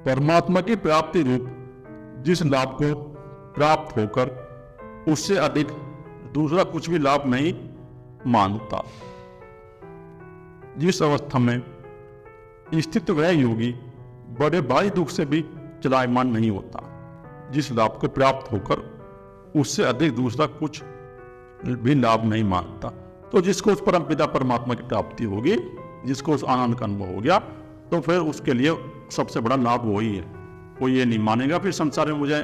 परमात्मा की प्राप्ति रूप जिस लाभ को प्राप्त होकर उससे अधिक दूसरा कुछ भी लाभ नहीं मानता। जिस अवस्था में स्थित वह योगी बड़े भारी दुख से भी चलायमान नहीं होता, जिस लाभ को प्राप्त होकर उससे अधिक दूसरा कुछ भी लाभ नहीं मानता। तो जिसको उस परमपिता परमात्मा की प्राप्ति होगी, जिसको उस आनंद का अनुभव हो गया, तो फिर उसके लिए सबसे बड़ा लाभ वही है। वो ये नहीं मानेगा फिर संसार में मुझे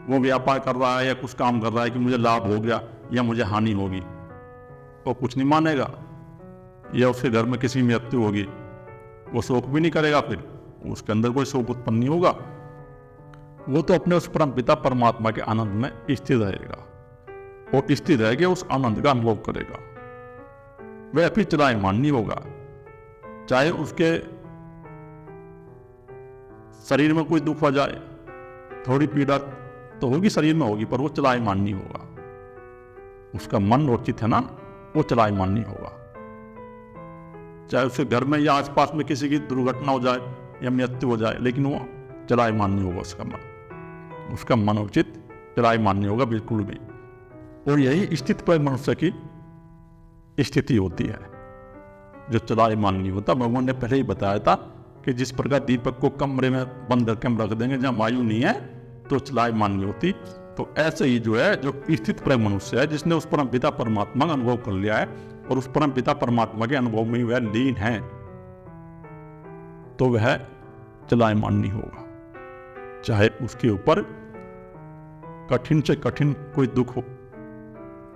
वो व्यापार कर रहा है या कुछ काम कर रहा है कि मुझे लाभ हो गया या मुझे हानि होगी, वो कुछ नहीं मानेगा। या उसके घर में किसी मृत्यु होगी, वो शोक भी नहीं करेगा, फिर उसके अंदर कोई शोक उत्पन्न नहीं होगा। वो तो अपने उस परमपिता परमात्मा के आनंद में स्थिर रहेगा और स्थिर रह के उस आनंद का अनुभव करेगा। वह फिर चलायमान नहीं होगा। चाहे उसके शरीर में कोई दुख हो जाए, थोड़ी पीड़ा तो होगी, शरीर में होगी, पर वो चलायमान नहीं होगा। उसका मन और चित्त है ना, वो चलायमान नहीं होगा। चाहे उसके घर में या आसपास में किसी की दुर्घटना हो जाए या मृत्यु हो जाए, लेकिन वो चलायमान नहीं होगा। उसका मन और चित्त चलायमान नहीं होगा बिल्कुल भी। और यही स्थित पर मनुष्य की स्थिति होती है, जो चलायमान नहीं होता। भगवान ने पहले ही बताया था कि जिस प्रकार दीपक को कमरे में बंद करके हम रख देंगे जहाँ वायु नहीं है, तो चलायमान नहीं होती। तो ऐसे ही जो है, जो स्थित पर मनुष्य है, जिसने उस परम पिता परमात्मा का अनुभव कर लिया है और उस परम पिता परमात्मा के अनुभव में वह लीन है, तो वह चलायमान नहीं होगा। चाहे उसके ऊपर कठिन से कठिन कोई दुख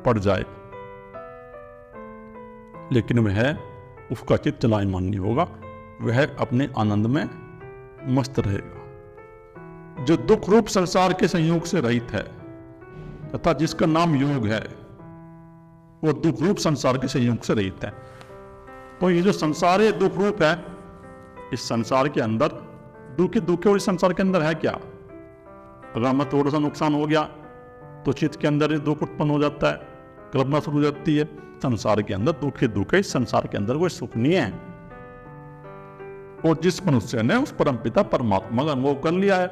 पड़ जाए, लेकिन वह उसका चित्त चलायमान नहीं होगा। वह अपने आनंद में मस्त रहेगा। जो दुख रूप संसार के संयोग से रहित है तथा जिसका नाम योग है, वो दुख रूप संसार के संयोग से रहित है। तो ये जो संसार है दुख रूप है, इस संसार के अंदर दुख और इस संसार के अंदर है क्या? अगर हमें थोड़ा सा नुकसान हो गया तो चित्त के अंदर दुख उत्पन्न हो जाता है, कल्पना शुरू हो जाती है। संसार के अंदर दुख है, इस संसार के अंदर कोई सुख नहीं है। और जिस मनुष्य ने उस परमपिता परमात्मा का अनुभव कर लिया है,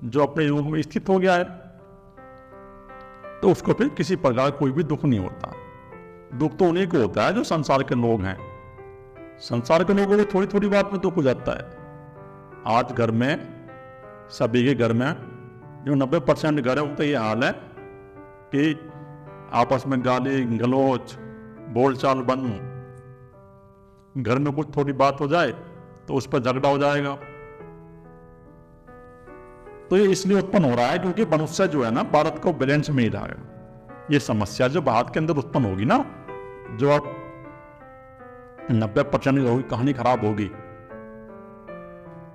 जो अपने योग में स्थित हो गया है, तो उसको फिर किसी प्रकार कोई भी दुख नहीं होता। दुख तो उन्हीं को होता है जो संसार के लोग हैं। संसार के लोगों को थोड़ी थोड़ी बात में दुख हो जाता है। आज घर में, सभी के घर में, जो 90% घर है, वो तो ये हाल है कि आपस में गाली गलौज बोलचाल बंद। घर में कुछ थोड़ी बात हो जाए तो उस पर झगड़ा हो जाएगा। तो ये इसलिए उत्पन्न हो रहा है क्योंकि मनुष्य जो है ना, भारत को बैलेंस में ही रहा है। ये समस्या जो भारत के अंदर उत्पन्न होगी ना, जो अब 90% होगी, कहानी खराब होगी।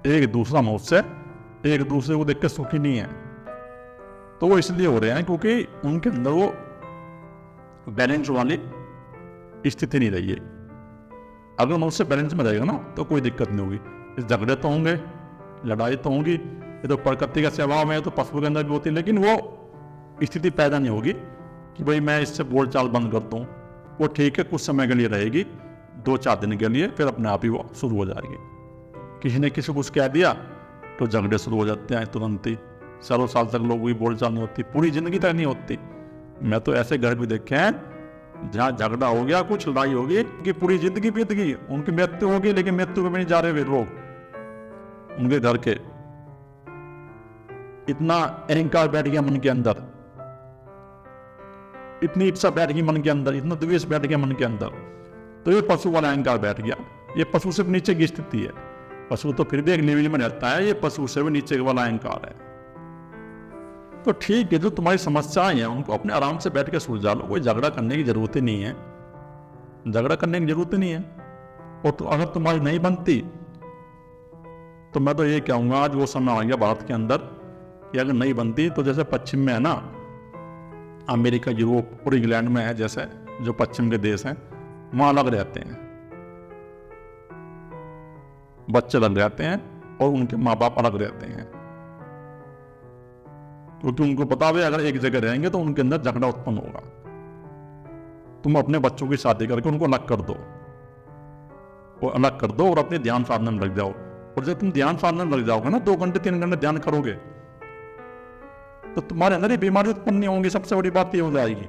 एक दूसरा मनुष्य एक दूसरे को देख के सुखी नहीं है। तो वो इसलिए हो रहे हैं क्योंकि उनके अंदर वो बैलेंस वाली स्थिति नहीं रही है। अगर मनुष्य बैलेंस में रहेगा ना, तो कोई दिक्कत नहीं होगी। इस झगड़े तो होंगे, लड़ाई तो होंगी, ये तो प्रकृति का स्वभाव है, तो पशु के अंदर भी होती है, लेकिन वो स्थिति पैदा नहीं होगी कि भाई मैं इससे बोलचाल बंद कर दूं। वो ठीक है, कुछ समय के लिए रहेगी, 2-4 दिन के लिए, फिर अपने आप ही वो शुरू हो जाएगी। किसी ने किसी को कुछ कह दिया तो झगड़े शुरू हो जाते हैं तुरंत ही। सालों साल तक लोगों की बोलचाल नहीं होती, पूरी जिंदगी तक नहीं होती। मैं तो ऐसे घर भी देखे हैं जहाँ झगड़ा हो गया, कुछ लड़ाई होगी कि पूरी जिंदगी बीत गई, उनकी मृत्यु होगी, लेकिन मृत्यु में नहीं जा रहे वे लोग। उनके घर के इतना अहंकार बैठ गया मन के अंदर, इतनी इच्छा बैठ गई मन के अंदर, इतना द्वेष बैठ गया मन के अंदर, तो ये पशु वाला अहंकार बैठ गया। ये पशु से नीचे की स्थिति है। पशु तो फिर भी एक लेवल में रहता है, ये पशु से भी नीचे वाला अहंकार है। तो ठीक है, जो तुम्हारी समस्याएं हैं उनको अपने आराम से बैठ के सुलझा लो। कोई झगड़ा करने की जरूरत ही नहीं है, झगड़ा करने की जरूरत ही नहीं है। और तो अगर तुम्हारी नहीं बनती तो मैं तो ये कहूँगा, आज वो समय आ गया भारत के अंदर कि अगर नहीं बनती तो जैसे पश्चिम में है ना, अमेरिका, यूरोप और इंग्लैंड में है, जैसे जो पश्चिम के देश हैं, वहाँ अलग रहते हैं, बच्चे अलग रहते हैं और उनके माँ बाप अलग रहते हैं, क्योंकि उनको पता है अगर एक जगह रहेंगे तो उनके अंदर झगड़ा उत्पन्न होगा। तुम अपने बच्चों की शादी करके उनको अलग कर दो, और अलग कर दो और अपने ध्यान साधना में लग जाओ। और जब तुम ध्यान साधना लग जाओगे ना, 2 घंटे 3 घंटे ध्यान करोगे, तो तुम्हारे अंदर ये बीमारी उत्पन्न नहीं होंगी। सबसे बड़ी बात ये हो जाएगी,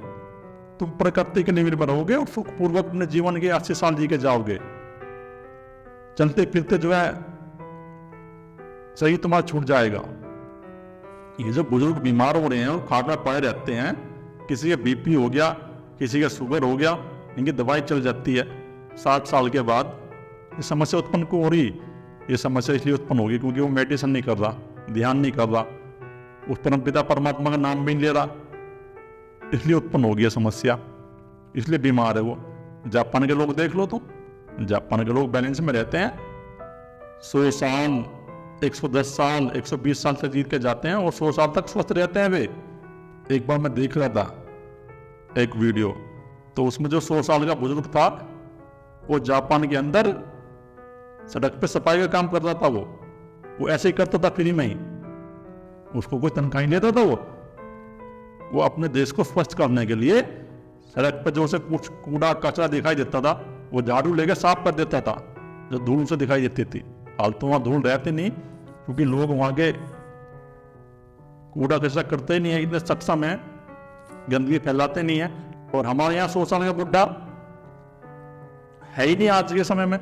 तुम प्रकृति के निर्भर रहोगे और सुखपूर्वक अपने जीवन के 80 साल जी के जाओगे। चलते फिरते जो है सही तुम्हारा छूट जाएगा। ये जो बुजुर्ग बीमार हो रहे हैं और खाट में पड़े रहते हैं, किसी का बीपी हो गया, किसी का शुगर हो गया, इनकी दवाई चल जाती है 60 साल के बाद। ये समस्या उत्पन्न क्यों हो रही? ये समस्या इसलिए उत्पन्न होगी क्योंकि वो मेडिटेशन नहीं कर रहा, ध्यान नहीं कर रहा, उस परमपिता परमात्मा का नाम भी नहीं ले रहा, इसलिए उत्पन्न हो गया समस्या, इसलिए बीमार है वो। जापान के लोग देख लो तुम, जापान के लोग बैलेंस में रहते हैं, 100 साल 110 साल 120 साल से जीत के जाते हैं और 100 साल तक स्वस्थ रहते हैं वे। एक बार मैं देख रहा था एक वीडियो, तो उसमें जो 100 साल का बुजुर्ग था, वो जापान के अंदर सड़क पे सफाई का काम कर रहा था। वो ऐसे ही करता था फ्री में ही, उसको कोई तनख्वाह नहीं लेता था। वो अपने देश को स्वच्छ करने के लिए सड़क पे जो से कुछ कूड़ा कचरा दिखाई देता था, वो झाड़ू लेके साफ कर देता था, जो धूल से दिखाई देती थी। हाल तो वहां धूल रहते नहीं, क्योंकि लोग वहां के कूड़ा कचरा करते ही नहीं है, इतने सक्षम है, गंदगी फैलाते नहीं है। और हमारे यहाँ 100 साल का बुढ़ा है ही नहीं आज के समय में,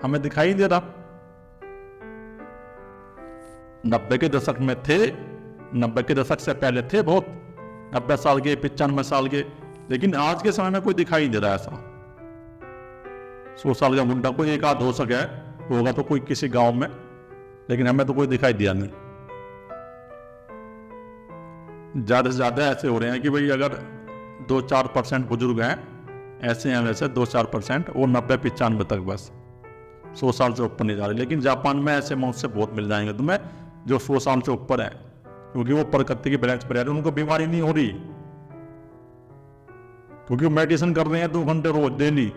हमें दिखाई नहीं दे रहा। 90 के दशक में थे, 90 के दशक से पहले थे बहुत, 90 साल के 95 साल के, लेकिन आज के समय में कोई दिखाई नहीं दे रहा ऐसा। 100 साल का बुढ़ा कोई एक आध हो सके होगा तो कोई किसी गांव में, लेकिन हमें तो कोई दिखाई दिया नहीं। ज्यादा से ज्यादा ऐसे हो रहे हैं कि भाई अगर 2-4% बुजुर्ग हैं, ऐसे हैं वैसे 2-4%, और 90-95 तक बस 100 साल से ऊपर नहीं जा रहे। लेकिन जापान में ऐसे मनुष्य बहुत मिल जाएंगे तुम्हें जो 100 साल से ऊपर है, क्योंकि वो प्रकृति की बैलेंस पर रह रहे हैं, उनको बीमारी नहीं हो रही, क्योंकि वो मेडिटेशन कर रहे हैं 2 घंटे रोज डेली।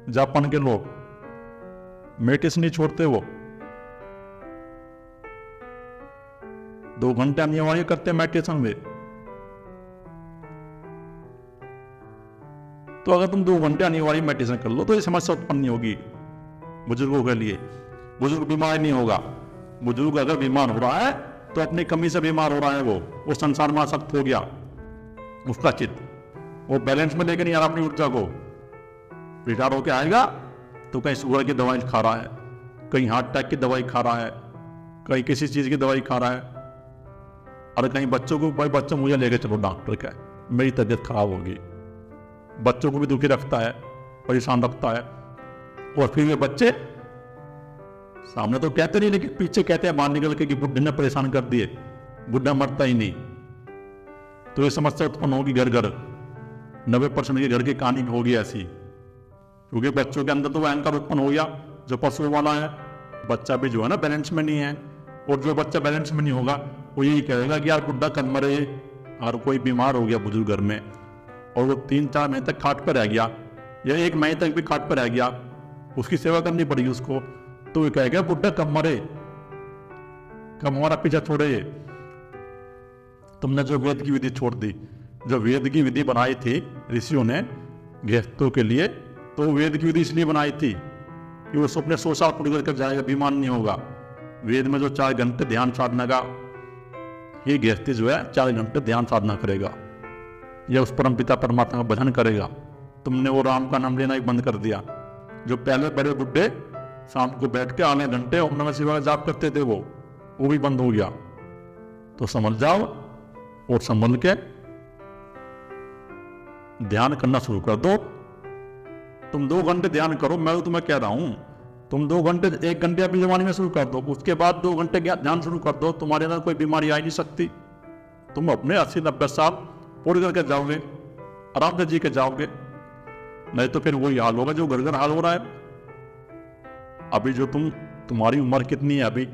जापान के लोग मेडिटेशन नहीं छोड़ते, वो 2 घंटे अनिवार्य करते हैं मेडिटेशन में। तो अगर तुम 2 घंटे अनिवार्य मेडिटेशन कर लो तो ये समस्या उत्पन्न नहीं होगी बुजुर्गों के लिए। बुजुर्ग बीमार नहीं होगा। बुजुर्ग अगर बीमार हो रहा है तो अपनी कमी से बीमार हो रहा है, वो संसार में आसक्त हो गया, उसका चित्त वो बैलेंस में लेकर नहीं आ रहा अपनी ऊर्जा को। रिटायर होके आएगा तो कहीं शुगर की दवाई खा रहा है, कहीं हार्ट अटैक की दवाई खा रहा है, कहीं किसी चीज की दवाई खा रहा है, और कहीं बच्चों को, भाई बच्चों मुझे लेके चलो डॉक्टर का, मेरी तबीयत खराब होगी। बच्चों को भी दुखी रखता है, परेशान रखता है। और फिर वे बच्चे सामने तो कहते नहीं, लेकिन पीछे कहते हैं बाहर निकल के कि बुढ़े ने परेशान कर दिए, बुढ़ा मरता ही नहीं। तो ये समस्या उत्पन्न होगी घर घर। 90% के घर की कहानी होगी ऐसी, क्योंकि बच्चों के अंदर तो वह अहंकार उत्पन्न हो गया जो पशु वाला है। बच्चा भी जो है ना बैलेंस में नहीं है, और जो बच्चा बैलेंस में नहीं होगा वो यही कहेगा कि यार बुढ़ा कब मरे, और कोई बीमार हो गया बुजुर्ग घर में और वो 3-4 महीने तक खाट पर रह गया, या 1 महीने तक भी खाट पर रह गया, उसकी सेवा करनी पड़ी उसको, तो ये कहेगा बुढ़ा कब मरे, कब हमारा पीछा छोड़े। तुमने जो वेद की विधि छोड़ दी, जो वेद की विधि बनाई थी ऋषियों ने गृहस्थों के लिए, तो वेद की विधि इसलिए बनाई थी कि वो अपने 100 साल पूरी करके जाएगा, बीमार नहीं होगा। वेद में जो 4 घंटे ध्यान साधना का, ये गृहस्थी जो है 4 घंटे ध्यान साधना करेगा, या उस परमपिता परमात्मा का भजन करेगा। तुमने वो राम का नाम लेना ही बंद कर दिया। जो पहले बड़े बुढ़े शाम को बैठ के आधे घंटे ओम नमः शिवाय जाप करते थे, वो भी बंद हो गया। तो समझ जाओ और संभल के ध्यान करना शुरू कर दो। तुम 2 घंटे ध्यान करो, मैं तो तुम्हें कह रहा हूं, तुम 2 घंटे 1 घंटे अपनी जवानी में शुरू कर दो, उसके बाद 2 घंटे ध्यान शुरू कर दो, तुम्हारे अंदर कोई बीमारी आ ही नहीं सकती। तुम अपने 80-90 साल पूरी करके जाओगे, आराम से जी के जाओगे। नहीं तो फिर वही हाल होगा जो घर घर हाल हो रहा है। अभी जो तुम्हारी उम्र कितनी है, अभी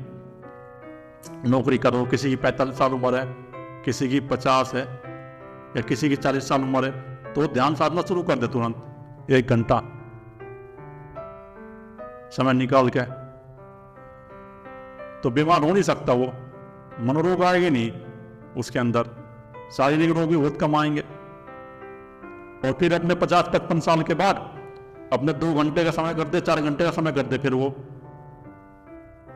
नौकरी करो, किसी की 45 साल उम्र है, किसी की 50 है, या किसी की 40 साल उम्र है, तो ध्यान साधना शुरू कर दे तुरंत 1 घंटा समय निकाल के। तो बीमार हो नहीं सकता वो, मनोरोग आएंगे नहीं उसके अंदर, शारीरिक रोग भी बहुत कम आएंगे। और फिर अपने 50-55 साल के बाद अपने 2 घंटे का समय कर दे, 4 घंटे का समय कर दे, फिर वो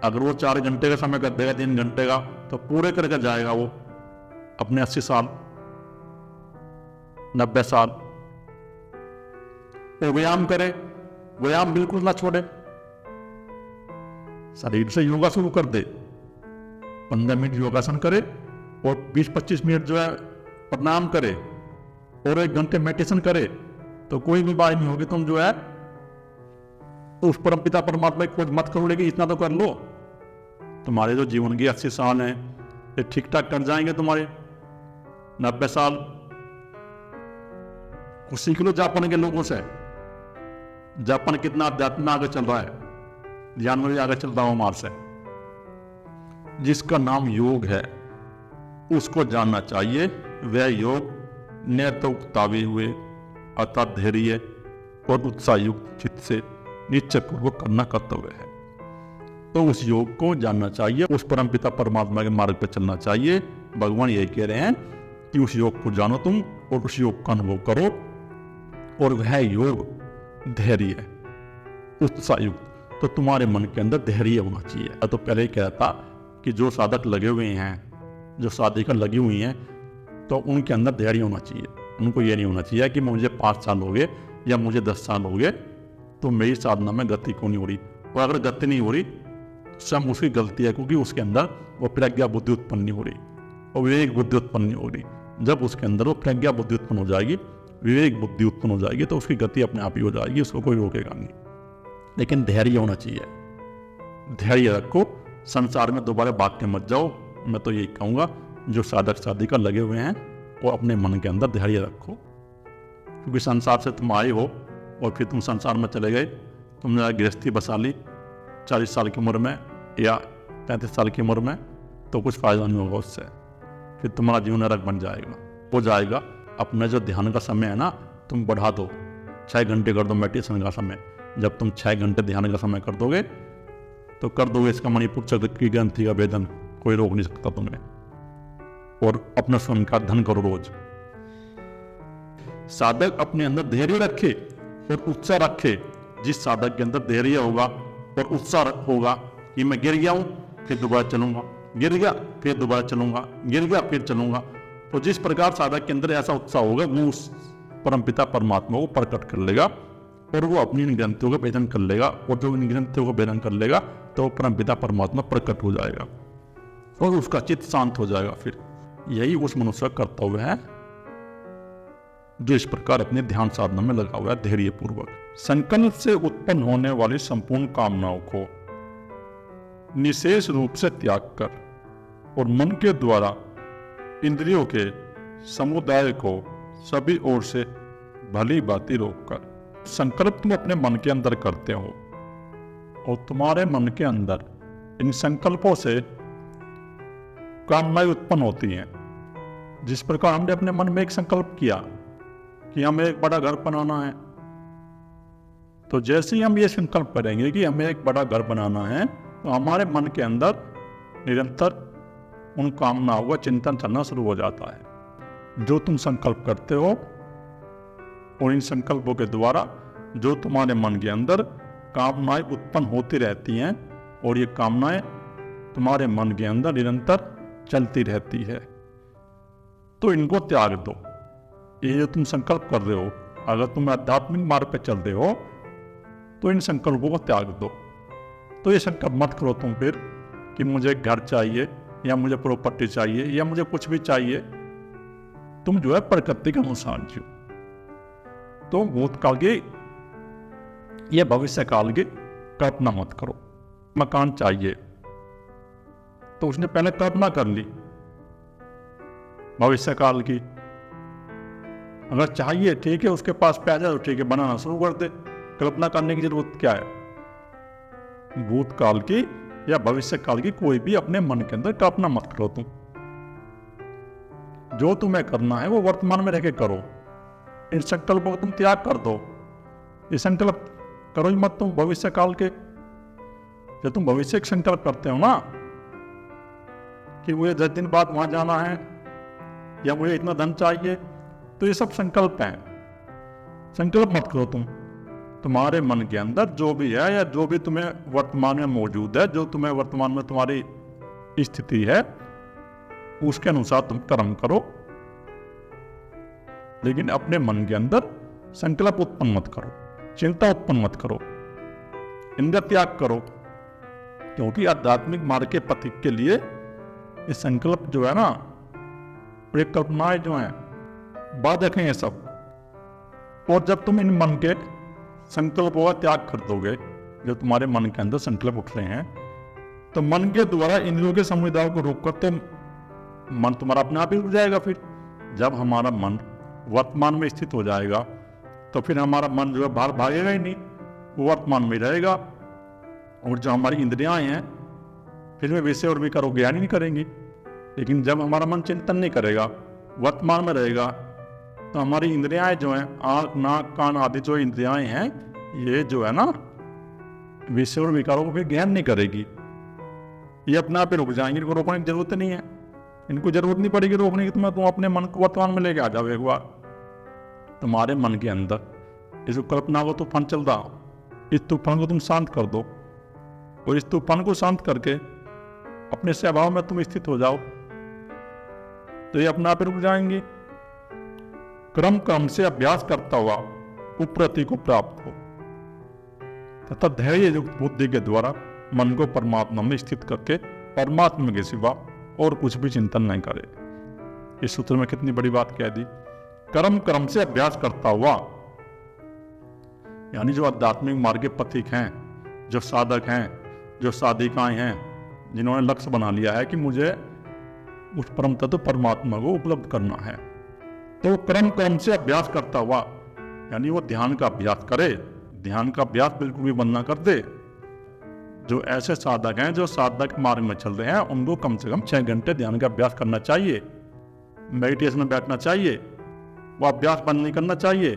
अगर वो 4 घंटे का समय कर देगा, 3 घंटे का, तो पूरे करके जाएगा वो अपने 80 साल 90 साल। तो व्यायाम करे, व्यायाम बिल्कुल ना छोड़े, शरीर से योगा शुरू कर दे, 15 मिनट योगासन करे और 20-25 मिनट जो है प्राणायाम करे और 1 घंटे मेडिटेशन करे, तो कोई भी बात नहीं होगी। तुम जो है उस परमपिता परमात्मा की खोज मत करो, लेकिन इतना तो कर लो, तुम्हारे जो जीवन के 80 साल हैं ये ठीक ठाक कट जाएंगे। तुम्हारे 90 साल कुछ सीख लो जापान के लोगों से। जापान कितना अध्यात्म में आगे चल रहा है, ध्यान में भी आगे चल रहा हूं मार से। जिसका नाम योग है उसको जानना चाहिए। वह योग नैतिकतावी हुए अर्थात धैर्य और उत्साहयुक्त चित्त से निश्चय पूर्वक करना कर्तव्य है। तो उस योग को जानना चाहिए, उस परमपिता परमात्मा के मार्ग पर चलना चाहिए। भगवान यही कह रहे हैं कि उस योग को जानो तुम और उस योग का अनुभव करो, और वह योग धैर्य है, उत्साहयुक्त। तो तुम्हारे मन के अंदर धैर्य होना चाहिए। तो पहले ही कहा था कि जो साधक लगे हुए हैं, जो साधिका लगी हुई हैं, तो उनके अंदर धैर्य होना चाहिए। उनको ये नहीं होना चाहिए कि मुझे 5 साल हो गए या मुझे 10 साल हो गए तो मेरी साधना में गति क्यों नहीं हो रही। और अगर गति नहीं हो रही तो स्वयं उसकी गलती है, क्योंकि उसके अंदर वो प्रज्ञा बुद्धि उत्पन्न नहीं हो रही और विवेक बुद्धि उत्पन्न नहीं हो रही। जब उसके अंदर वो प्रज्ञा बुद्धि उत्पन्न हो जाएगी, विवेक बुद्धि उत्पन्न हो जाएगी, तो उसकी गति अपने आप ही हो जाएगी, उसको कोई रोकेगा नहीं। लेकिन धैर्य होना चाहिए, धैर्य रखो, संसार में दोबारा भाग के मत जाओ। मैं तो यही कहूँगा, जो साधक साधिका लगे हुए हैं वो अपने मन के अंदर धैर्य रखो, क्योंकि संसार से तुम आए हो और फिर तुम संसार में चले गए, तुमने गृहस्थी बसा ली 40 साल की उम्र में या 35 साल की उम्र में, तो कुछ फायदा नहीं होगा उससे। फिर तुम्हारा जीवन नरक बन जाएगा, हो जाएगा। अपने जो ध्यान का समय है ना, तुम बढ़ा दो, 6 घंटे कर दो मेडिटेशन का समय। जब तुम 6 घंटे ध्यान का समय कर दोगे तो कर दोगे इसका मणिपुर चक्र की ग्रंथि का भेदन, कोई रोक नहीं सकता तुम्हें। और अपना स्वयं का धन करो रोज। साधक अपने अंदर धैर्य रखे और उत्साह रखे। जिस साधक के अंदर धैर्य होगा और उत्साह होगा कि मैं गिर गया हूं फिर दोबारा चलूंगा, गिर गया फिर दोबारा चलूंगा, गिर गया फिर चलूंगा, तो जिस प्रकार साधक के अंदर ऐसा उत्साह होगा, वो उस परमपिता परमात्मा को प्रकट कर लेगा और वो अपनी इन ग्रंथियों का भेदन कर लेगा। और जो इन ग्रंथियों को भेदन कर लेगा तो परमपिता परमात्मा प्रकट हो जाएगा और उसका चित्त शांत हो जाएगा। फिर यही उस मनुष्य का कर्तव्य है जो इस प्रकार अपने ध्यान साधना में लगा हुआ है धैर्य पूर्वक। संकल्प से उत्पन्न होने वाली संपूर्ण कामनाओं को निशेष रूप से त्याग कर और मन के द्वारा इंद्रियों के समुदाय को सभी ओर से भली भांति रोककर, संकल्प तुम अपने मन के अंदर करते हो और तुम्हारे मन के अंदर इन संकल्पों से कामनाएं उत्पन्न होती हैं। जिस प्रकार हमने अपने मन में एक संकल्प किया कि हमें एक बड़ा घर बनाना है, तो जैसे ही हम ये संकल्प करेंगे कि हमें एक बड़ा घर बनाना है, तो हमारे मन के अंदर निरंतर उन कामनाओं का चिंतन चलना शुरू हो जाता है। जो तुम संकल्प करते हो और इन संकल्पों के द्वारा जो तुम्हारे मन के अंदर कामनाएं उत्पन्न होती रहती हैं और ये कामनाएं तुम्हारे मन के अंदर निरंतर चलती रहती है, तो इनको त्याग दो। ये जो तुम संकल्प कर रहे हो, अगर तुम आध्यात्मिक मार्ग पे चल रहे हो तो इन संकल्पों को त्याग दो। तो ये संकल्प मत करो तुम फिर कि मुझे घर चाहिए या मुझे प्रॉपर्टी चाहिए या मुझे कुछ भी चाहिए। तुम जो है प्रकृति के अनुसार जियो। तो भूतकाल की या भविष्य काल की कल्पना मत करो। मकान चाहिए तो उसने पहले कल्पना कर ली भविष्य काल की। अगर चाहिए ठीक है, उसके पास पैसा तो ठीक है, बनाना शुरू कर दे। कल्पना करने की जरूरत क्या है? भूतकाल की या भविष्य काल की कोई भी अपने मन के अंदर कल्पना मत करो। तुम जो तुम्हें करना है वो वर्तमान में रह के करो। इन संकल्पों को तुम त्याग कर दो। ये संकल्प करो ही मत तुम भविष्य काल के। जब तुम भविष्य के संकल्प करते हो ना कि मुझे 10 दिन बाद वहां जाना है या मुझे इतना धन चाहिए, तो ये सब संकल्प हैं। संकल्प मत करो तुम। तुम्हारे मन के अंदर जो भी है या जो भी तुम्हें वर्तमान में मौजूद है, जो तुम्हें वर्तमान में तुम्हारी स्थिति है, उसके अनुसार तुम कर्म करो, लेकिन अपने मन के अंदर संकल्प उत्पन्न मत करो, चिंता उत्पन्न मत करो, इंद्रिय त्याग करो। क्योंकि आध्यात्मिक मार्ग के पथिक के लिए ये संकल्प जो है ना, परिकल्पनाएं जो हैं, बाधक हैं ये सब। और जब तुम इन मन के संकल्पों का त्याग कर दोगे, जो तुम्हारे मन के अंदर संकल्प उठ रहे हैं, तो मन के द्वारा इंद्रियों के समुदाय को रोक कर तो मन तुम्हारा अपने आप ही रुक जाएगा। फिर जब हमारा मन वर्तमान में स्थित हो जाएगा तो फिर हमारा मन जो है बाहर भागेगा ही नहीं, वो वर्तमान में रहेगा। और जो हमारी इंद्रियां हैं फिर वे विषय और विकार को ज्ञान ही नहीं करेंगी। लेकिन जब हमारा मन चिंतन नहीं करेगा, वर्तमान में रहेगा, तो हमारी इंद्रियां जो हैं, आँख नाक कान आदि जो इंद्रियां हैं, ये जो है ना विषय और विकारों को फिर ज्ञान नहीं करेगी, ये अपने आप ही रुक जाएंगे। इनको रोकने की जरूरत नहीं है, इनको जरूरत नहीं पड़ेगी रोकने की। तुम अपने मन को वर्तमान में लेके आ जाओ एक बार। तुम्हारे मन के अंदर इस कल्पना को तूफान चल रहा, इस तूफान को तुम शांत कर दो, और इस तूफान को शांत करके अपने स्वभाव में तुम स्थित हो जाओ, तो ये अपने आप ही रुक जाएंगे। क्रम क्रम से अभ्यास करता हुआ उपरति को प्राप्त हो, तथा धैर्य युक्त बुद्धि के द्वारा मन को परमात्मा में स्थित करके परमात्मा के सिवा और कुछ भी चिंतन नहीं करे। इस सूत्र में कितनी बड़ी बात कह दी। कर्म क्रम से अभ्यास करता हुआ, यानी जो आध्यात्मिक मार्ग के पथिक हैं, जो साधक हैं, जो साधिकाएं हैं, जिन्होंने लक्ष्य बना लिया है कि मुझे उस परम तत्व परमात्मा को उपलब्ध करना है, तो क्रम क्रम से अभ्यास करता हुआ, यानी वो ध्यान का अभ्यास करे। ध्यान का अभ्यास बिल्कुल भी बंद ना कर दे। जो ऐसे साधक हैं, जो साधक मार्ग में चल रहे हैं, उनको कम से कम 6 घंटे ध्यान का अभ्यास करना चाहिए, मेडिटेशन में बैठना चाहिए, वो अभ्यास बंद नहीं करना चाहिए।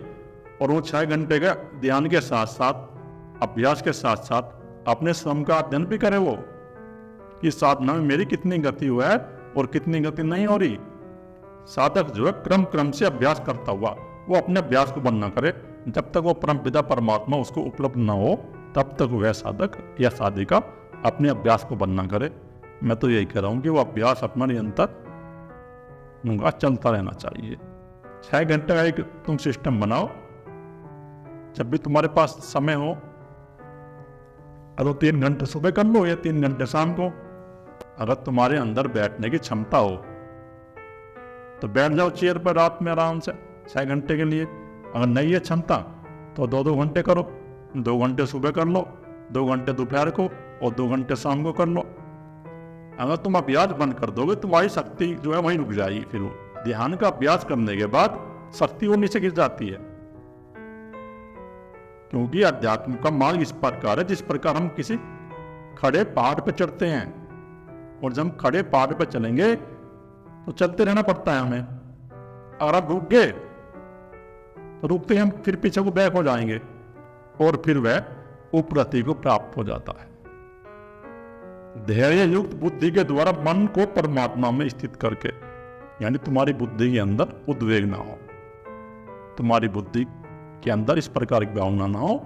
और वो 6 घंटे का ध्यान के साथ साथ, अभ्यास के साथ साथ अपने स्वयं का अध्ययन भी करे, वो कि साधना में मेरी कितनी गति हुआ है और कितनी गति नहीं हो रही। साधक जो है क्रम क्रम से अभ्यास करता हुआ, वो अपने अभ्यास को बंद ना करे। जब तक वो परम पिता परमात्मा उसको उपलब्ध ना हो, तब तक वह साधक या साधिका अपने अभ्यास को बंद ना करे। मैं तो यही कह रहा हूं कि वो अभ्यास अपना निरंतर उनका चलता रहना चाहिए। 6 घंटे का एक तुम सिस्टम बनाओ, जब भी तुम्हारे पास समय हो, अगर 3 घंटे सुबह कर लो या 3 घंटे शाम को। अगर तुम्हारे अंदर बैठने की क्षमता हो तो बैठ जाओ चेयर पर रात में आराम से 6 घंटे के लिए। अगर नहीं है क्षमता तो 2-2 घंटे करो, 2 घंटे सुबह कर लो, 2 घंटे दोपहर को और 2 घंटे शाम को कर लो। अगर तुम अभ्यास बंद कर दोगे, तुम्हारी शक्ति जो है वहीं रुक जाएगी। फिर वो ध्यान का अभ्यास करने के बाद शक्ति वो नीचे गिर जाती है। क्योंकि अध्यात्म का मार्ग इस प्रकार है, जिस प्रकार हम किसी खड़े पहाड़ पर चढ़ते हैं, और जब हम खड़े पहाड़ पर चलेंगे तो चलते रहना पड़ता है हमें। अगर आप रुक गए तो रुकते हम फिर पीछे को बैक हो जाएंगे, और फिर वह उपरति को प्राप्त हो जाता है। धैर्य युक्त बुद्धि के द्वारा मन को परमात्मा में स्थित करके, यानी तुम्हारी बुद्धि के अंदर उद्वेग ना हो, तुम्हारी बुद्धि के अंदर इस प्रकार की भावना ना हो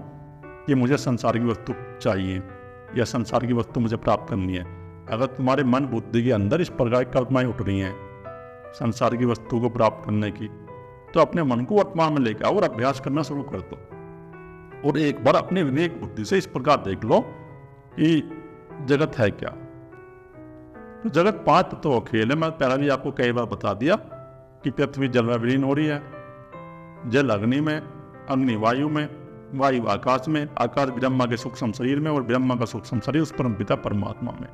कि मुझे संसार की वस्तु चाहिए या संसार की वस्तु मुझे प्राप्त करनी है। अगर तुम्हारे मन बुद्धि के अंदर इस प्रकार की कल्पनाएं उठ रही हैं संसार की वस्तु को प्राप्त करने की, तो अपने मन को वर्तमान में लेकर आओ और अभ्यास करना शुरू कर दो। और एक बार अपने विवेक बुद्धि से इस प्रकार देख लो कि जगत है क्या। तो जगत 5 तत्वों का खेल है। मैं पहले भी आपको कई बार बता दिया कि पृथ्वी जल में विलीन हो रही है, जल अग्नि में, अग्नि वायु में, वायु आकाश में, आकाश ब्रह्मा के सूक्ष्म शरीर में, और ब्रह्मा का सूक्ष्म शरीर उस परम पिता परमात्मा में।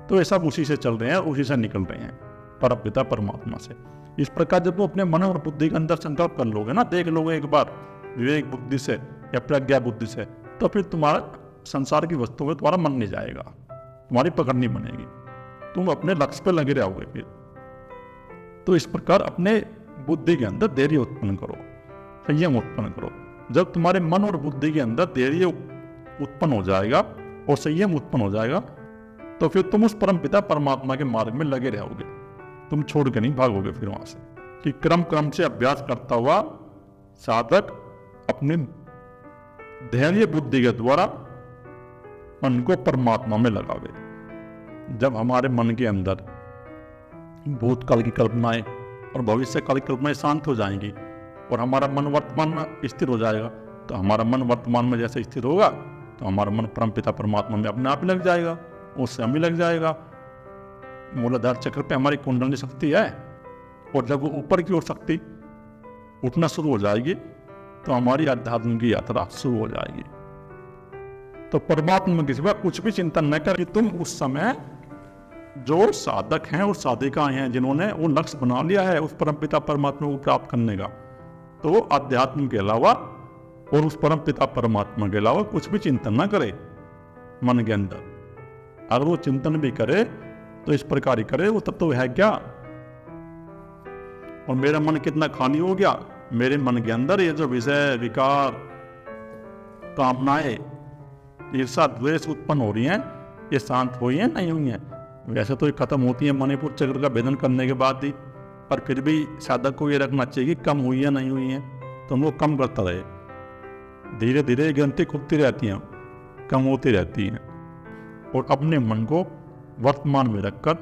तो ये सब उसी से चल रहे हैं, उसी से निकल रहे हैं, परम पिता परमात्मा से। इस प्रकार जब तुम अपने मन और बुद्धि के अंदर संकल्प कर लोगे ना, देख लोगे एक बार विवेक बुद्धि से या प्रज्ञा बुद्धि से, तो फिर तुम्हारा संसार की वस्तुओं में तुम्हारा मन नहीं जाएगा, तुम्हारी पकड़ नहीं बनेगी, तुम अपने लक्ष्य पे लगे रहोगे फिर। तो इस प्रकार अपने बुद्धि के अंदर धैर्य उत्पन्न करो, संयम उत्पन्न करो। जब तुम्हारे मन और बुद्धि के अंदर धैर्य उत्पन्न हो जाएगा और संयम उत्पन्न हो जाएगा, तो फिर तुम उस परम पिता परमात्मा के मार्ग में लगे रहोगे, तुम छोड़ के नहीं भागोगे फिर वहां से। कि क्रम क्रम से अभ्यास करता हुआ साधक अपने धैर्य बुद्धि के द्वारा मन को परमात्मा में लगावे। जब हमारे मन के अंदर भूतकाल की कल्पनाएं और भविष्य काल की कल्पनाएं शांत हो जाएंगी और हमारा मन वर्तमान में स्थिर हो जाएगा, तो हमारा मन वर्तमान में जैसे स्थिर होगा तो हमारा मन परमपिता परमात्मा में अपने आप ही लग जाएगा, उससे हम ही लग जाएगा। मूलाधार चक्र पे हमारी कुंडली शक्ति है, और जब वो ऊपर की ओर शक्ति उठना शुरू हो जाएगी तो हमारी अध्यात्म की यात्रा शुरू हो जाएगी। तो परमात्मा के सिवा कुछ भी चिंतन न कर कि तुम उस समय जो साधक हैं और साधिकाएं हैं जिन्होंने वो लक्ष्य बना लिया है उस परमपिता परमात्मा को प्राप्त करने का, तो अध्यात्म के अलावा और उस परमपिता परमात्मा के अलावा कुछ भी चिंतन न करे मन के अंदर। अगर वो चिंतन भी करे तो इस प्रकार ही करे, वो तब तो है क्या। और मेरा मन कितना खाली हो गया, मेरे मन के अंदर ये जो विषय विकार कामनाएं ईर्षा द्वेष उत्पन्न हो रही हैं, ये शांत हुई हैं नहीं हुई हैं। वैसे तो ये खत्म होती है मणिपुर चक्र का भेदन करने के बाद ही, पर फिर भी साधक को ये रखना चाहिए कि कम हुई है नहीं हुई है, तो हम लोग कम करता रहे। धीरे धीरे गिनती खुलती रहती हैं, कम होती रहती हैं, और अपने मन को वर्तमान में रखकर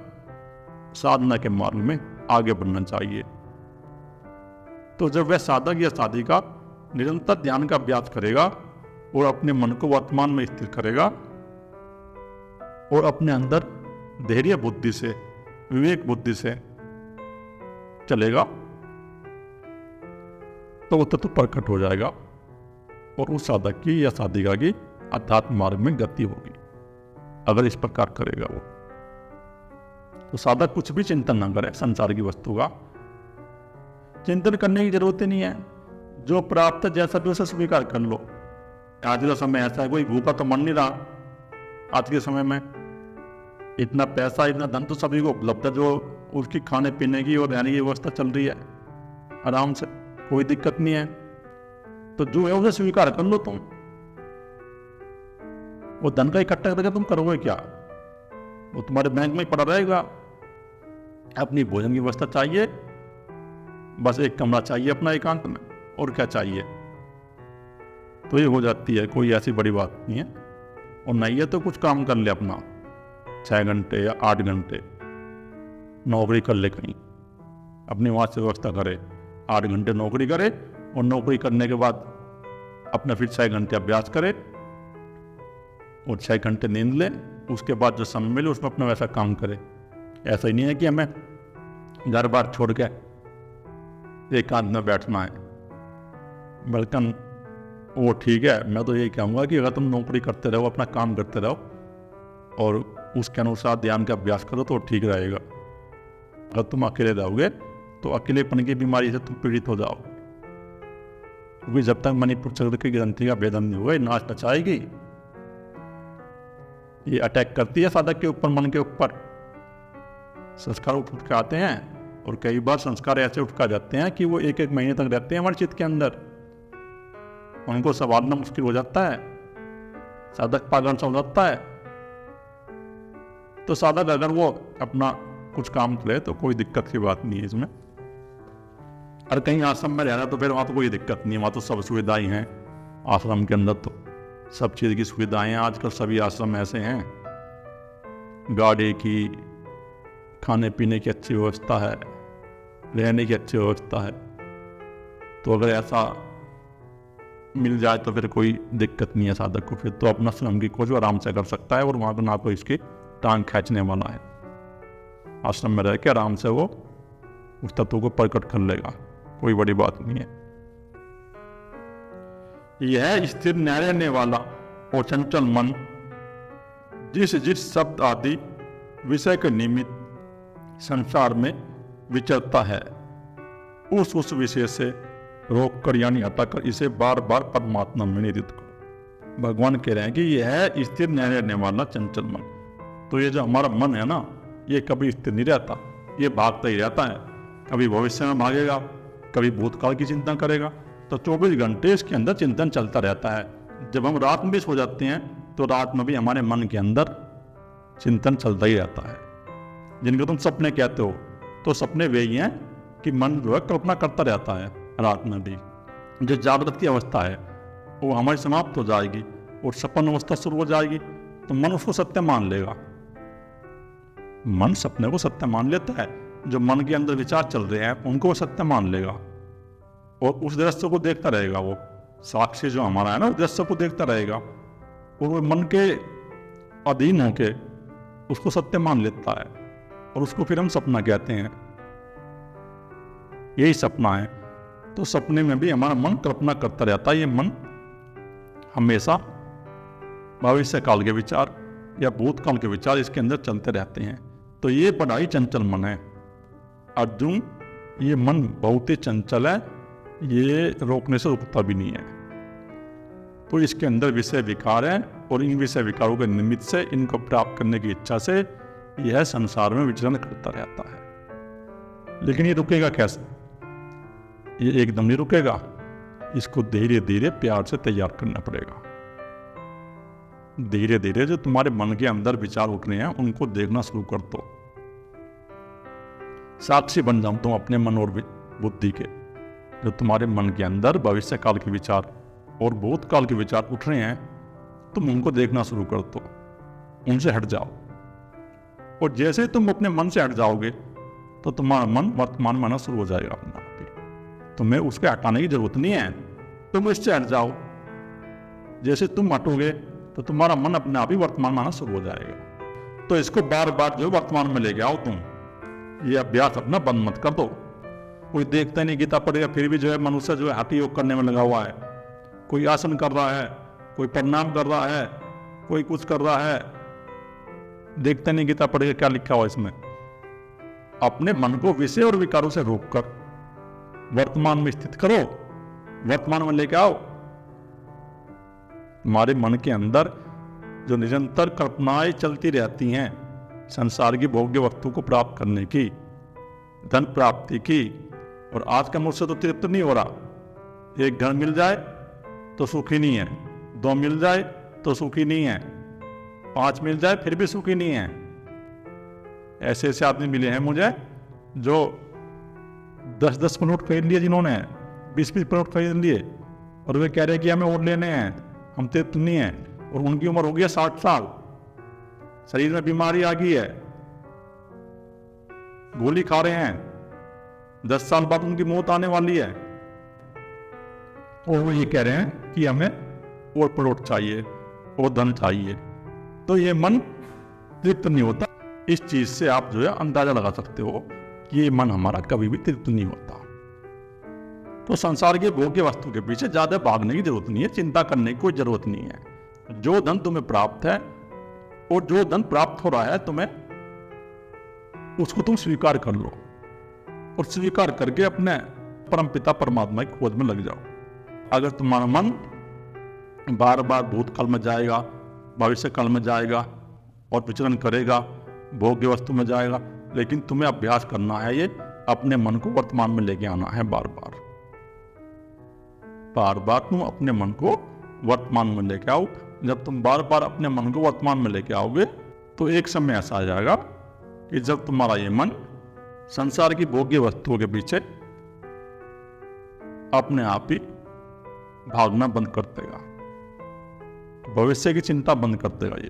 साधना के मार्ग में आगे बढ़ना चाहिए। तो जब वह साधक या साधिका निरंतर ध्यान का अभ्यास करेगा और अपने मन को वर्तमान में स्थिर करेगा और अपने अंदर धैर्य बुद्धि से विवेक बुद्धि से चलेगा, तो वो तत्व प्रकट हो जाएगा और उस साधक की या साधिका की अध्यात्म मार्ग में गति होगी। अगर इस प्रकार करेगा वो, तो साधक कुछ भी चिंतन ना करे संसार की वस्तु का। चिंतन करने की जरूरत ही नहीं है, जो प्राप्त है जैसा भी उसे स्वीकार कर लो। आज का समय ऐसा है, कोई भूखा तो मन नहीं रहा। आज के समय में इतना पैसा इतना धन तो सभी को उपलब्ध है, जो उसकी खाने पीने की और रहने की व्यवस्था चल रही है आराम से, कोई दिक्कत नहीं है। तो जो है उसे स्वीकार कर लो तुम। वो धन का इकट्ठा करके तुम करोगे क्या? वो तुम्हारे बैंक में पड़ा रहेगा। अपनी भोजन की व्यवस्था चाहिए, बस एक कमरा चाहिए अपना एकांत में, और क्या चाहिए? तो ये हो जाती है, कोई ऐसी बड़ी बात नहीं है। और नहीं है तो कुछ काम कर ले अपना, 6 घंटे या 8 घंटे नौकरी कर ले कहीं, अपनी वहाँ से व्यवस्था करे, 8 घंटे नौकरी करे और नौकरी करने के बाद अपना फिर 6 घंटे अभ्यास करे और 6 घंटे नींद ले। उसके बाद जो समय मिले उसमें अपना वैसा काम करे। ऐसा ही नहीं है कि हमें घर बार छोड़ के एकांत में बैठना है, बल्कि वो ठीक है। मैं तो यही कहूँगा कि अगर तुम नौकरी करते रहो, अपना काम करते रहो और उसके अनुसार ध्यान का अभ्यास करो तो ठीक रहेगा। अगर तुम अकेले रहोगे तो अकेलेपन की बीमारी से तुम पीड़ित हो जाओ, क्योंकि जब तक मणिपुर चक्र की ग्रंथि का भेदन नहीं होगा, नाच नचाएगी, ये अटैक करती है साधक के ऊपर, मन के ऊपर। संस्कार उठ के आते हैं और कई बार संस्कार ऐसे उठ जाते हैं कि वो 1-1 महीने तक रहते हैं हमारे चित्त के अंदर। उनको संभालना मुश्किल हो जाता है, साधक पागल सा हो जाता है। तो साधक अगर वो अपना कुछ काम करे तो कोई दिक्कत की बात नहीं है इसमें। और कहीं आश्रम में रहना तो फिर वहाँ तो कोई दिक्कत नहीं है, वहाँ तो सब सुविधाएं हैं। आश्रम के अंदर तो सब चीज़ की सुविधाएं हैं। आजकल सभी आश्रम ऐसे हैं, गाड़ी की, खाने पीने की अच्छी व्यवस्था है, रहने की अच्छी व्यवस्था है। तो अगर ऐसा मिल जाए तो फिर कोई दिक्कत नहीं है साधक को, फिर तो अपना स्वयं की खोज आराम से कर सकता है और वहाँ पर ना कोई इसकी टांग खींचने वाला है। आश्रम में रह के आराम से वो उस तत्व को प्रकट कर लेगा, कोई बड़ी बात नहीं है। यह स्थिर न रहने वाला और चंचल मन जिस जिस शब्द आदि विषय के निमित्त संसार में विचरता है, उस विषय से रोक कर यानी हटाकर इसे बार बार परमात्मा में निधित करो। भगवान कह रहे हैं कि यह स्थिर न रहने वाला चंचल मन। तो ये जो हमारा मन है ना, ये कभी स्थिर नहीं रहता, ये भागता ही रहता है। कभी भविष्य में भागेगा, कभी भूतकाल की चिंता करेगा। तो 24 घंटे इसके अंदर चिंतन चलता रहता है। जब हम रात में भी सो जाते हैं तो रात में भी हमारे मन के अंदर चिंतन चलता ही रहता है। जिनको तुम सपने कहते हो, तो सपने वे ही हैं कि मन जो है कल्पना करता रहता है रात में भी। जो जागृत की अवस्था है वो हमारी समाप्त हो जाएगी और सपन अवस्था शुरू हो जाएगी, तो मन उसको सत्य मान लेगा। मन सपने को सत्य मान लेता है। जो मन के अंदर विचार चल रहे हैं उनको वो सत्य मान लेगा और उस दृश्य को देखता रहेगा। वो साक्षी जो हमारा है ना, उस दृश्य को देखता रहेगा और वो मन के अधीन होके उसको सत्य मान लेता है और उसको फिर हम सपना कहते हैं। यही सपना है। तो सपने में भी हमारा मन कल्पना करता रहता है। ये मन हमेशा भविष्य काल के विचार या भूतकाल के विचार इसके अंदर चलते रहते हैं। तो ये बड़ा ही चंचल मन है अर्जुन। ये मन बहुत ही चंचल है, ये रोकने से रुकता भी नहीं है। तो इसके अंदर विषय विकार है और इन विषय विकारों के निमित्त से, इनको प्राप्त करने की इच्छा से यह संसार में विचरण करता रहता है। लेकिन ये रुकेगा कैसे? ये एकदम नहीं रुकेगा। इसको धीरे धीरे प्यार से तैयार करना पड़ेगा। धीरे धीरे जो तुम्हारे मन के अंदर विचार उठ रहे हैं उनको देखना शुरू कर दो। साक्षी बन जाओ तुम अपने मन और बुद्धि के। जो तुम्हारे मन के अंदर भविष्य काल के विचार और भूतकाल के विचार उठ रहे हैं, तुम उनको देखना शुरू कर दो, उनसे हट जाओ। और जैसे तुम अपने मन से हट जाओगे तो तुम्हारा मन वर्तमान में आना शुरू हो जाएगा अपना आप ही। तुम्हें उसके हटाने की जरूरत नहीं है, तुम इससे हट जाओ। जैसे तुम हटोगे तो तुम्हारा मन अपने आप ही वर्तमान में आना शुरू हो जाएगा। तो इसको बार बार जो वर्तमान में लेके आओ तुम। ये अभ्यास अपना बंद मत कर दो। कोई देखता नहीं गीता पढ़ेगा फिर भी जो है मनुष्य जो है हठ योग करने में लगा हुआ है। कोई आसन कर रहा है, कोई प्रणाम कर रहा है, कोई कुछ कर रहा है, देखता नहीं गीता पढ़ेगा क्या लिखा हुआ इसमें। अपने मन को विषय और विकारों से रोककर वर्तमान में स्थित करो, वर्तमान में लेके आओ। तुम्हारे मन के अंदर जो निरंतर कल्पनाएं चलती रहती हैं संसार की भोग्य वस्तु को प्राप्त करने की, धन प्राप्ति की, और आज का मुझसे तो तृप्त नहीं हो रहा। एक घर मिल जाए तो सुखी नहीं है, 2 मिल जाए तो सुखी नहीं है, 5 मिल जाए फिर भी सुखी नहीं है। ऐसे ऐसे आदमी मिले हैं मुझे जो 10-10 नोट खरीद लिए, जिन्होंने 20-20 नोट खरीद लिए, और वे कह रहे हैं कि हमें और लेने हैं, हम तृप्त नहीं है। और उनकी उम्र हो गई 60 साल, शरीर में बीमारी आ गई है, गोली खा रहे हैं, 10 साल बाद उनकी मौत आने वाली है, और वो ये कह रहे हैं कि हमें और प्लॉट चाहिए और धन चाहिए। तो ये मन तृप्त नहीं होता। इस चीज से आप जो है अंदाजा लगा सकते हो कि ये मन हमारा कभी भी तृप्त नहीं होता। तो संसार के भोग्य वस्तु के पीछे ज्यादा भागने की जरूरत नहीं है, चिंता करने की कोई जरूरत नहीं है। जो धन तुम्हें प्राप्त है और जो धन प्राप्त हो रहा है तुम्हें, उसको तुम स्वीकार कर लो और स्वीकार करके अपने परमपिता परमात्मा की खोज में लग जाओ। अगर तुम्हारा मन बार बार भूतकाल में जाएगा, भविष्य काल में जाएगा और विचरण करेगा, भोग्य वस्तु में जाएगा, लेकिन तुम्हें अभ्यास करना है, ये अपने मन को वर्तमान में लेके आना है। बार बार तुम अपने मन को वर्तमान में लेके आओ। जब तुम बार बार अपने मन को वर्तमान में लेके आओगे तो एक समय ऐसा आ जाएगा कि जब तुम्हारा ये मन संसार की भोग्य वस्तुओं के पीछे अपने आप ही भागना बंद कर देगा, भविष्य की चिंता बंद कर देगा। ये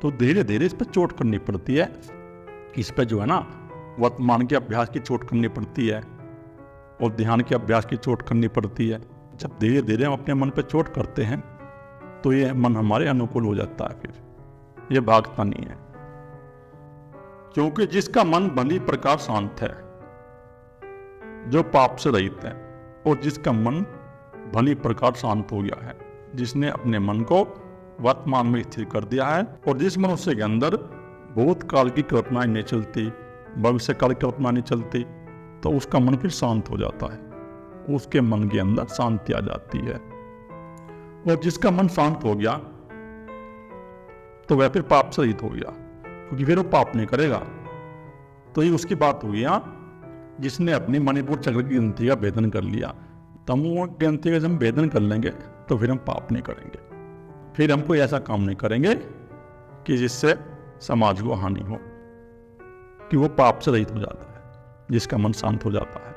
तो धीरे धीरे इस पर चोट करनी पड़ती है। इस पर जो है ना वर्तमान के अभ्यास की चोट करनी पड़ती है और ध्यान के अभ्यास की चोट करनी पड़ती है। जब धीरे धीरे हम अपने मन पर चोट करते हैं तो ये मन हमारे अनुकूल हो जाता है, फिर ये भागता नहीं है। क्योंकि जिसका मन भली प्रकार शांत है, जो पाप से रहित है, और जिसका मन भली प्रकार शांत हो गया है, जिसने अपने मन को वर्तमान में स्थिर कर दिया है, और जिस मनुष्य के अंदर भूतकाल की कल्पनाएं नहीं चलती, भविष्य काल की कल्पना नहीं चलती, तो उसका मन फिर शांत हो जाता है। उसके मन के अंदर शांति आ जाती है। और जिसका मन शांत हो गया तो वह फिर पाप से रहित हो गया, क्योंकि फिर वो पाप नहीं करेगा। तो ये उसकी बात हुई। जिसने अपनी मणिपुर चक्र की ग्रंथि का भेदन कर लिया, तमो ग्रंथि का जब हम भेदन कर लेंगे तो फिर हम पाप नहीं करेंगे, फिर हम कोई ऐसा काम नहीं करेंगे कि जिससे समाज को हानि हो, कि वो पाप से रहित हो जाता है जिसका मन शांत हो जाता है।